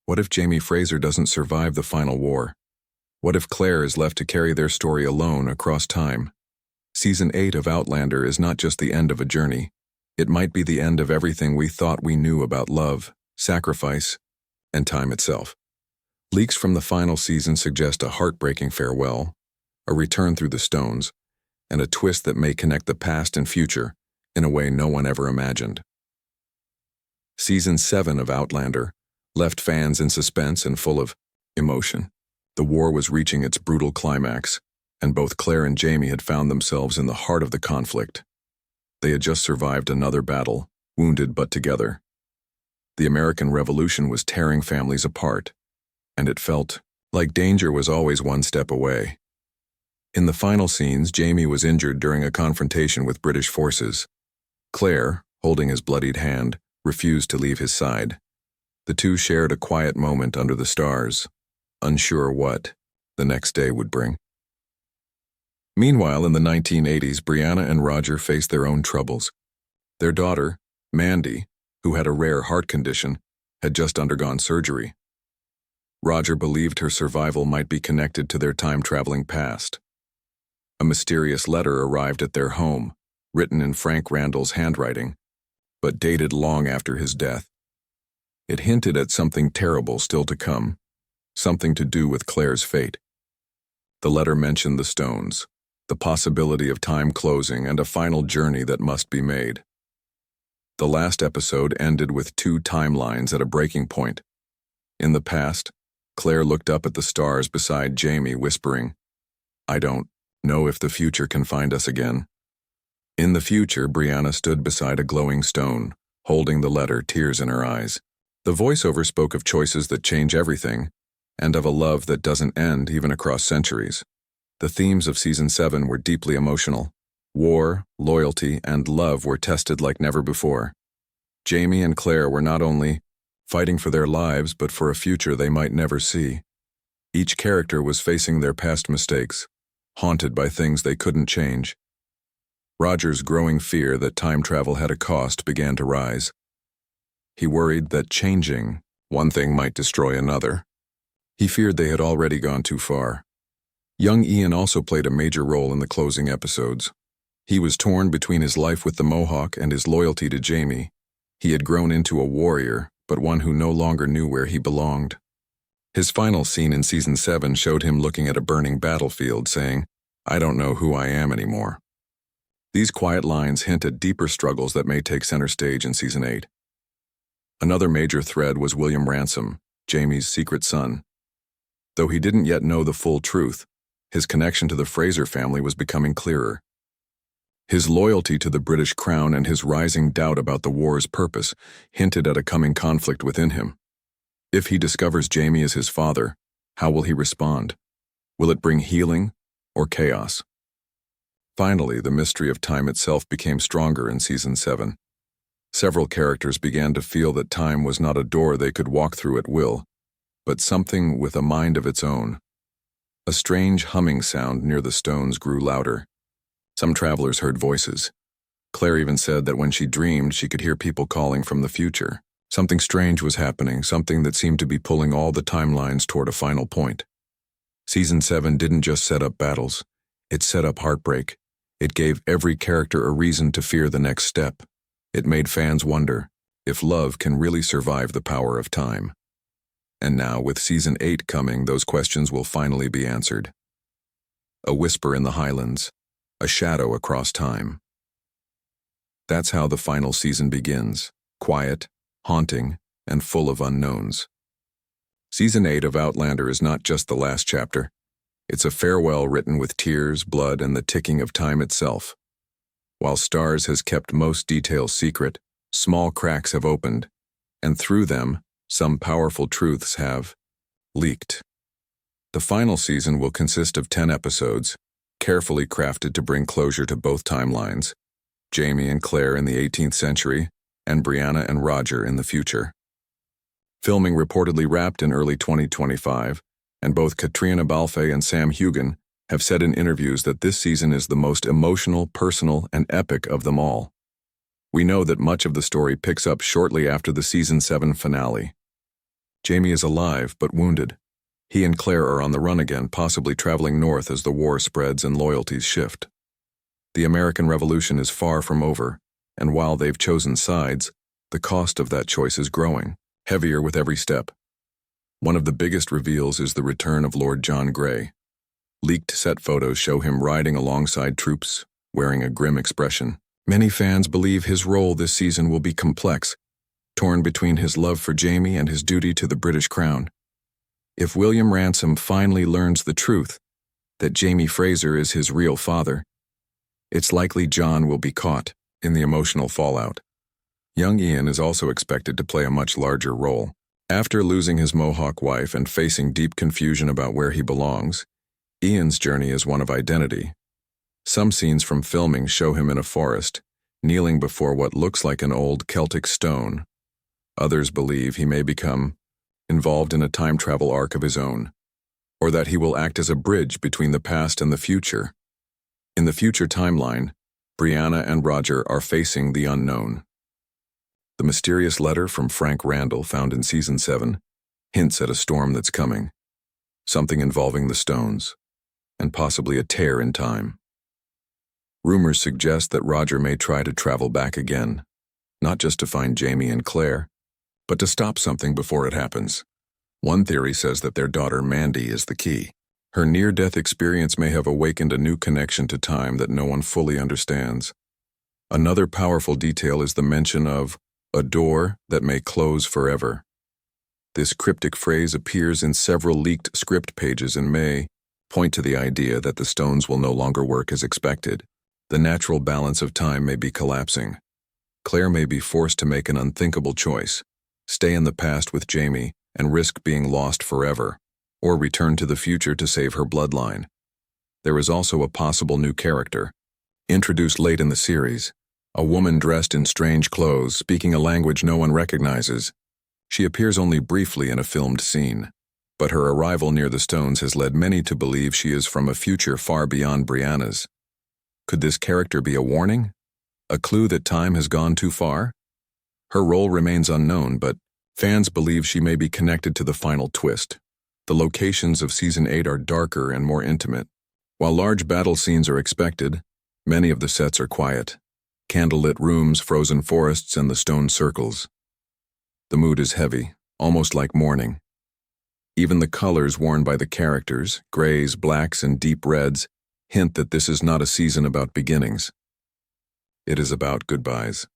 What if Jamie Fraser doesn't survive the final war? What if Claire is left to carry their story alone across time? Season 8 of Outlander is not just the end of a journey. It might be the end of everything we thought we knew about love, sacrifice, and time itself. Leaks from the final season suggest a heartbreaking farewell, a return through the stones, and a twist that may connect the past and future in a way no one ever imagined. Season 7 of Outlander left fans in suspense and full of emotion. The war was reaching its brutal climax, and both Claire and Jamie had found themselves in the heart of the conflict. They had just survived another battle, wounded but together. The American Revolution was tearing families apart, and it felt like danger was always one step away. In the final scenes, Jamie was injured during a confrontation with British forces. Claire, holding his bloodied hand, refused to leave his side. The two shared a quiet moment under the stars, unsure what the next day would bring. Meanwhile, in the 1980s, Brianna and Roger faced their own troubles. Their daughter, Mandy, who had a rare heart condition, had just undergone surgery. Roger believed her survival might be connected to their time-traveling past. A mysterious letter arrived at their home, written in Frank Randall's handwriting, but dated long after his death. It hinted at something terrible still to come, something to do with Claire's fate. The letter mentioned the stones, the possibility of time closing, and a final journey that must be made. The last episode ended with two timelines at a breaking point. In the past, Claire looked up at the stars beside Jamie, whispering, "I don't know if the future can find us again." In the future, Brianna stood beside a glowing stone, holding the letter, tears in her eyes. The voiceover spoke of choices that change everything, and of a love that doesn't end even across centuries. The themes of Season 7 were deeply emotional. War, loyalty, and love were tested like never before. Jamie and Claire were not only fighting for their lives, but for a future they might never see. Each character was facing their past mistakes, haunted by things they couldn't change. Roger's growing fear that time travel had a cost began to rise. He worried that changing one thing might destroy another. He feared they had already gone too far. Young Ian also played a major role in the closing episodes. He was torn between his life with the Mohawk and his loyalty to Jamie. He had grown into a warrior, but one who no longer knew where he belonged. His final scene in Season 7 showed him looking at a burning battlefield, saying, "I don't know who I am anymore." These quiet lines hint at deeper struggles that may take center stage in Season 8. Another major thread was William Ransom, Jamie's secret son. Though he didn't yet know the full truth, his connection to the Fraser family was becoming clearer. His loyalty to the British crown and his rising doubt about the war's purpose hinted at a coming conflict within him. If he discovers Jamie is his father, how will he respond? Will it bring healing or chaos? Finally, the mystery of time itself became stronger in Season 7. Several characters began to feel that time was not a door they could walk through at will, but something with a mind of its own. A strange humming sound near the stones grew louder. Some travelers heard voices. Claire even said that when she dreamed, she could hear people calling from the future. Something strange was happening, something that seemed to be pulling all the timelines toward a final point. Season 7 didn't just set up battles. It set up heartbreak. It gave every character a reason to fear the next step. It made fans wonder if love can really survive the power of time. And now, with Season 8 coming, those questions will finally be answered. A whisper in the highlands, a shadow across time. That's how the final season begins, quiet, haunting, and full of unknowns. Season 8 of Outlander is not just the last chapter. It's a farewell written with tears, blood, and the ticking of time itself. While Starz has kept most details secret, small cracks have opened, and through them, some powerful truths have leaked. The final season will consist of 10 episodes, carefully crafted to bring closure to both timelines, Jamie and Claire in the 18th century, and Brianna and Roger in the future. Filming reportedly wrapped in early 2025, and both Katrina Balfe and Sam Hugan have said in interviews that this season is the most emotional, personal, and epic of them all. We know that much of the story picks up shortly after the Season 7 finale. Jamie is alive, but wounded. He and Claire are on the run again, possibly traveling north as the war spreads and loyalties shift. The American Revolution is far from over, and while they've chosen sides, the cost of that choice is growing, heavier with every step. One of the biggest reveals is the return of Lord John Grey. Leaked set photos show him riding alongside troops, wearing a grim expression. Many fans believe his role this season will be complex, torn between his love for Jamie and his duty to the British crown. If William Ransom finally learns the truth, that Jamie Fraser is his real father, it's likely John will be caught in the emotional fallout. Young Ian is also expected to play a much larger role. After losing his Mohawk wife and facing deep confusion about where he belongs, Ian's journey is one of identity. Some scenes from filming show him in a forest, kneeling before what looks like an old Celtic stone. Others believe he may become involved in a time travel arc of his own, or that he will act as a bridge between the past and the future. In the future timeline, Brianna and Roger are facing the unknown. The mysterious letter from Frank Randall found in Season 7 hints at a storm that's coming, something involving the stones, and possibly a tear in time. Rumors suggest that Roger may try to travel back again, not just to find Jamie and Claire, but to stop something before it happens. One theory says that their daughter Mandy is the key. Her near-death experience may have awakened a new connection to time that no one fully understands. Another powerful detail is the mention of a door that may close forever. This cryptic phrase appears in several leaked script pages and may point to the idea that the stones will no longer work as expected. The natural balance of time may be collapsing. Claire may be forced to make an unthinkable choice: stay in the past with Jamie and risk being lost forever, or return to the future to save her bloodline. There is also a possible new character, introduced late in the series, a woman dressed in strange clothes, speaking a language no one recognizes. She appears only briefly in a filmed scene, but her arrival near the stones has led many to believe she is from a future far beyond Brianna's. Could this character be a warning? A clue that time has gone too far? Her role remains unknown, but fans believe she may be connected to the final twist. The locations of Season 8 are darker and more intimate. While large battle scenes are expected, many of the sets are quiet. Candlelit rooms, frozen forests, and the stone circles. The mood is heavy, almost like mourning. Even the colors worn by the characters, grays, blacks, and deep reds, hint that this is not a season about beginnings. It is about goodbyes.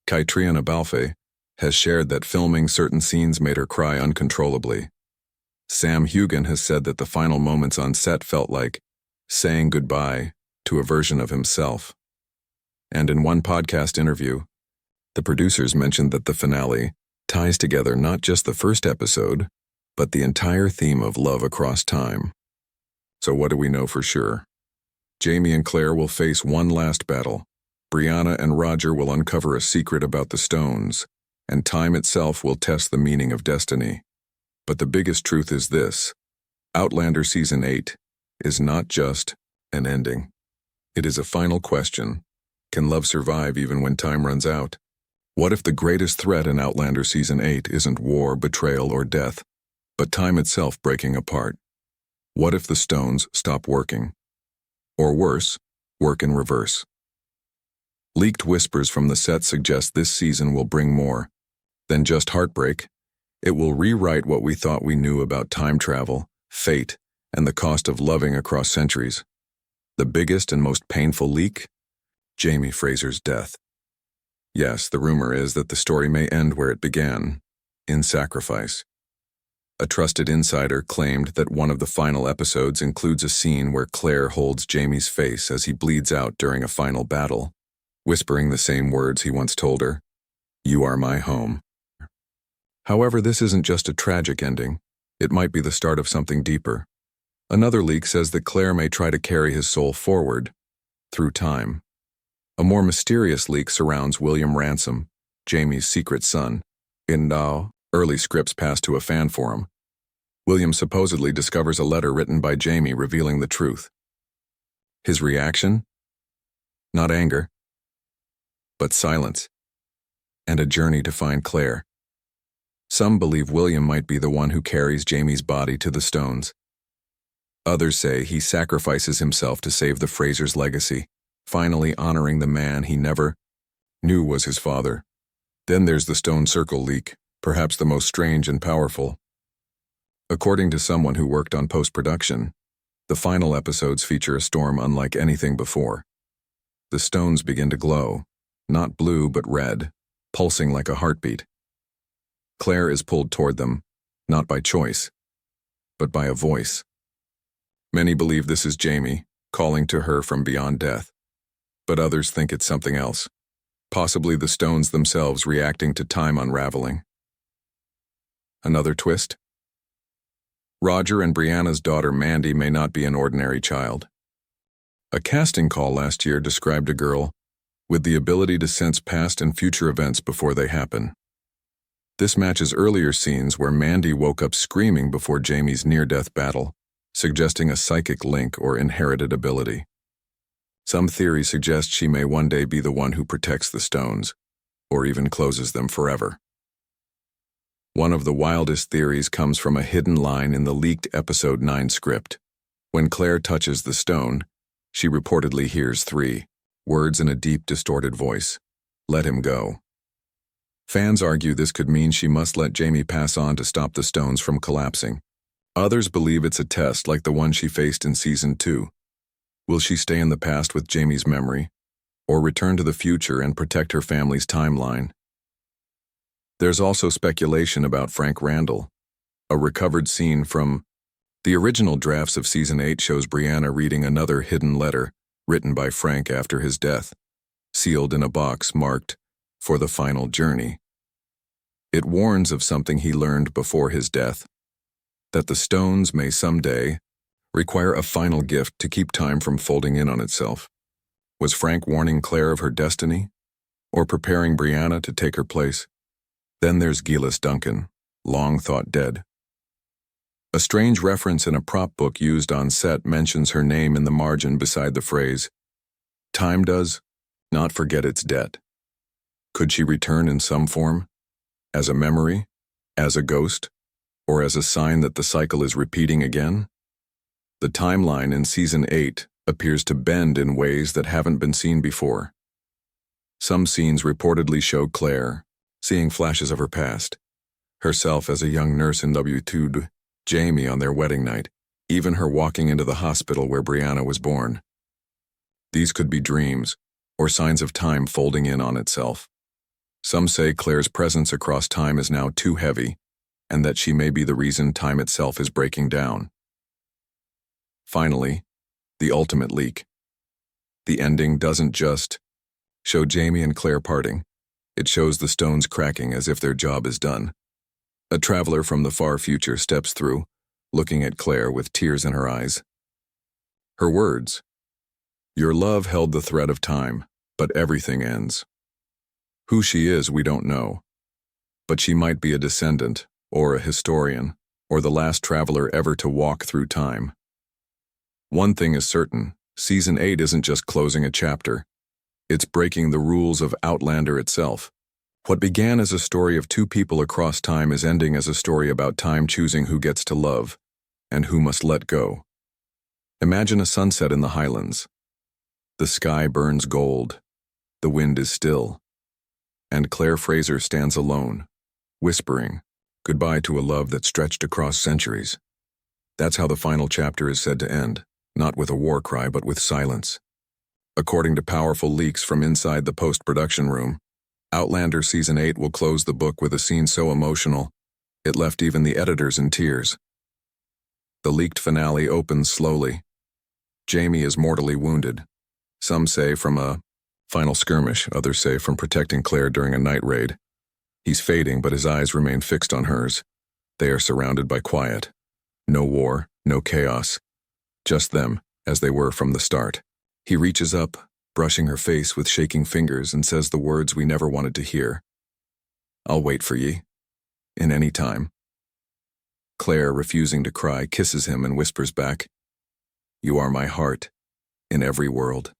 Caitriona Balfe has shared that filming certain scenes made her cry uncontrollably. Sam Hugan has said that the final moments on set felt like saying goodbye to a version of himself. And in one podcast interview, the producers mentioned that the finale ties together not just the first episode, but the entire theme of love across time. So what do we know for sure? Jamie and Claire will face one last battle. Brianna and Roger will uncover a secret about the stones, and time itself will test the meaning of destiny. But the biggest truth is this: Outlander Season 8 is not just an ending. It is a final question. Can love survive even when time runs out? What if the greatest threat in Outlander Season 8 isn't war, betrayal, or death, but time itself breaking apart? What if the stones stop working? Or worse, work in reverse? Leaked whispers from the set suggest this season will bring more than just heartbreak. It will rewrite what we thought we knew about time travel, fate, and the cost of loving across centuries. The biggest and most painful leak? Jamie Fraser's death. Yes, the rumor is that the story may end where it began, in sacrifice. A trusted insider claimed that one of the final episodes includes a scene where Claire holds Jamie's face as he bleeds out during a final battle, whispering the same words he once told her, "You are my home." However, this isn't just a tragic ending. It might be the start of something deeper. Another leak says that Claire may try to carry his soul forward, through time. A more mysterious leak surrounds William Ransom, Jamie's secret son. In early scripts passed to a fan forum, William supposedly discovers a letter written by Jamie revealing the truth. His reaction? Not anger, but silence, and a journey to find Claire. Some believe William might be the one who carries Jamie's body to the stones. Others say he sacrifices himself to save the Frasers' legacy, finally honoring the man he never knew was his father. Then there's the stone circle leak, perhaps the most strange and powerful. According to someone who worked on post-production, the final episodes feature a storm unlike anything before. The stones begin to glow, not blue but red, pulsing like a heartbeat. Claire is pulled toward them, not by choice, but by a voice. Many believe this is Jamie, calling to her from beyond death, but others think it's something else, possibly the stones themselves reacting to time unraveling. Another twist? Roger and Brianna's daughter Mandy may not be an ordinary child. A casting call last year described a girl with the ability to sense past and future events before they happen. This matches earlier scenes where Mandy woke up screaming before Jamie's near-death battle, suggesting a psychic link or inherited ability. Some theories suggest she may one day be the one who protects the stones, or even closes them forever. One of the wildest theories comes from a hidden line in the leaked Episode 9 script. When Claire touches the stone, she reportedly hears 3 words in a deep, distorted voice. Let him go. Fans argue this could mean she must let Jamie pass on to stop the stones from collapsing. Others believe it's a test like the one she faced in Season 2. Will she stay in the past with Jamie's memory, or return to the future and protect her family's timeline? There's also speculation about Frank Randall. A recovered scene from the original drafts of Season 8 shows Brianna reading another hidden letter written by Frank after his death, sealed in a box marked, "For the Final Journey." It warns of something he learned before his death, that the stones may someday require a final gift to keep time from folding in on itself. Was Frank warning Claire of her destiny, or preparing Brianna to take her place? Then there's Gillis Duncan, long thought dead. A strange reference in a prop book used on set mentions her name in the margin beside the phrase, "Time does not forget its debt." Could she return in some form? As a memory? As a ghost? Or as a sign that the cycle is repeating again? The timeline in Season 8 appears to bend in ways that haven't been seen before. Some scenes reportedly show Claire seeing flashes of her past, herself as a young nurse in W2, Jamie on their wedding night, even her walking into the hospital where Brianna was born. These could be dreams, or signs of time folding in on itself. Some say Claire's presence across time is now too heavy, and that she may be the reason time itself is breaking down. Finally, the ultimate leak. The ending doesn't just show Jamie and Claire parting. It shows the stones cracking as if their job is done. A traveler from the far future steps through, looking at Claire with tears in her eyes. Her words, "Your love held the thread of time, but everything ends." Who she is, we don't know, but she might be a descendant, or a historian, or the last traveler ever to walk through time. One thing is certain, Season 8 isn't just closing a chapter. It's breaking the rules of Outlander itself. What began as a story of 2 people across time is ending as a story about time choosing who gets to love, and who must let go. Imagine a sunset in the Highlands. The sky burns gold, the wind is still, and Claire Fraser stands alone, whispering goodbye to a love that stretched across centuries. That's how the final chapter is said to end, not with a war cry but with silence. According to powerful leaks from inside the post-production room, Outlander Season 8 will close the book with a scene so emotional, it left even the editors in tears. The leaked finale opens slowly. Jamie is mortally wounded. Some say from a final skirmish, others say from protecting Claire during a night raid. He's fading, but his eyes remain fixed on hers. They are surrounded by quiet. No war, no chaos. Just them, as they were from the start. He reaches up, brushing her face with shaking fingers, and says the words we never wanted to hear. "I'll wait for ye. In any time." Claire, refusing to cry, kisses him and whispers back, "You are my heart, in every world."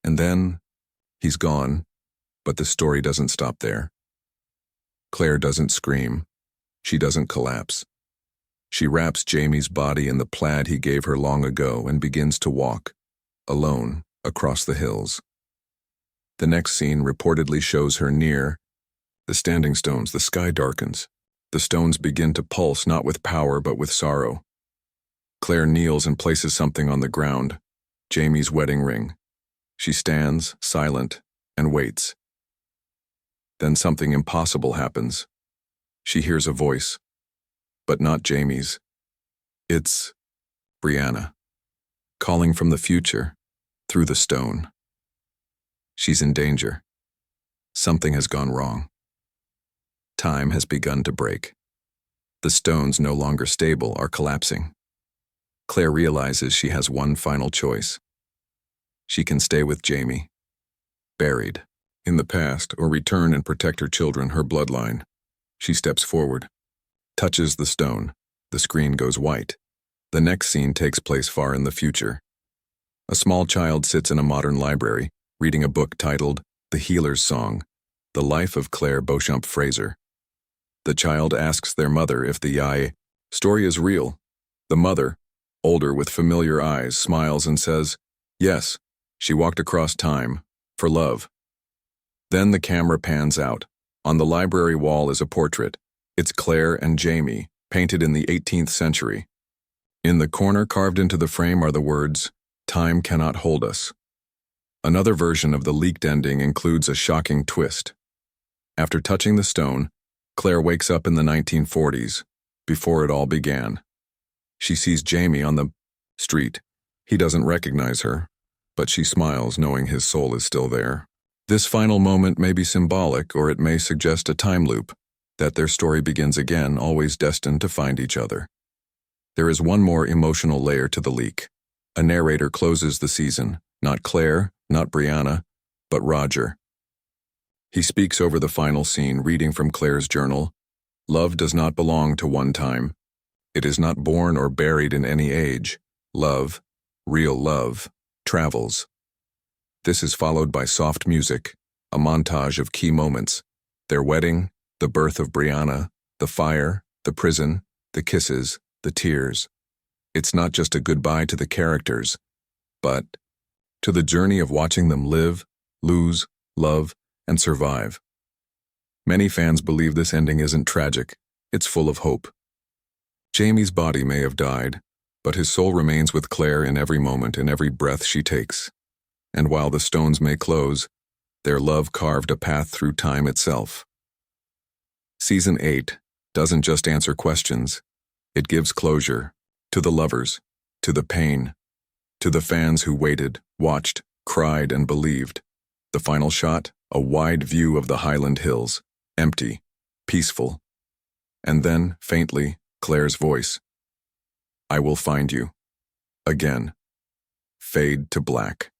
And then, he's gone, but the story doesn't stop there. Claire doesn't scream. She doesn't collapse. She wraps Jamie's body in the plaid he gave her long ago and begins to walk, alone, across the hills. The next scene reportedly shows her near the standing stones. The sky darkens. The stones begin to pulse not with power but with sorrow. Claire kneels and places something on the ground, Jamie's wedding ring. She stands, silent, and waits. Then something impossible happens. She hears a voice, but not Jamie's. It's Brianna, calling from the future, through the stone. She's in danger. Something has gone wrong. Time has begun to break. The stones, no longer stable, are collapsing. Claire realizes she has one final choice. She can stay with Jamie, buried in the past, or return and protect her children, her bloodline. She steps forward, touches the stone. The screen goes white. The next scene takes place far in the future. A small child sits in a modern library, reading a book titled The Healer's Song, The Life of Claire Beauchamp Fraser. The child asks their mother if the story is real. The mother, older with familiar eyes, smiles and says, yes, she walked across time, for love. Then the camera pans out. On the library wall is a portrait. It's Claire and Jamie, painted in the 18th century. In the corner, carved into the frame, are the words, "Time cannot hold us." Another version of the leaked ending includes a shocking twist. After touching the stone, Claire wakes up in the 1940s, before it all began. She sees Jamie on the street. He doesn't recognize her, but she smiles knowing his soul is still there. This final moment may be symbolic, or it may suggest a time loop, that their story begins again, always destined to find each other. There is one more emotional layer to the leak. A narrator closes the season, not Claire, not Brianna, but Roger. He speaks over the final scene, reading from Claire's journal. Love does not belong to one time. It is not born or buried in any age. Love, real love, travels. This is followed by soft music, a montage of key moments: their wedding, the birth of Brianna, the fire, the prison, the kisses, the tears. It's not just a goodbye to the characters, but to the journey of watching them live, lose, love, and survive. Many fans believe this ending isn't tragic, it's full of hope. Jamie's body may have died, but his soul remains with Claire in every moment, in every breath she takes. And while the stones may close, their love carved a path through time itself. Season 8 doesn't just answer questions, it gives closure to the lovers, to the pain, to the fans who waited, watched, cried, and believed. The final shot, a wide view of the Highland Hills, empty, peaceful. And then, faintly, Claire's voice. I will find you. Again. Fade to black.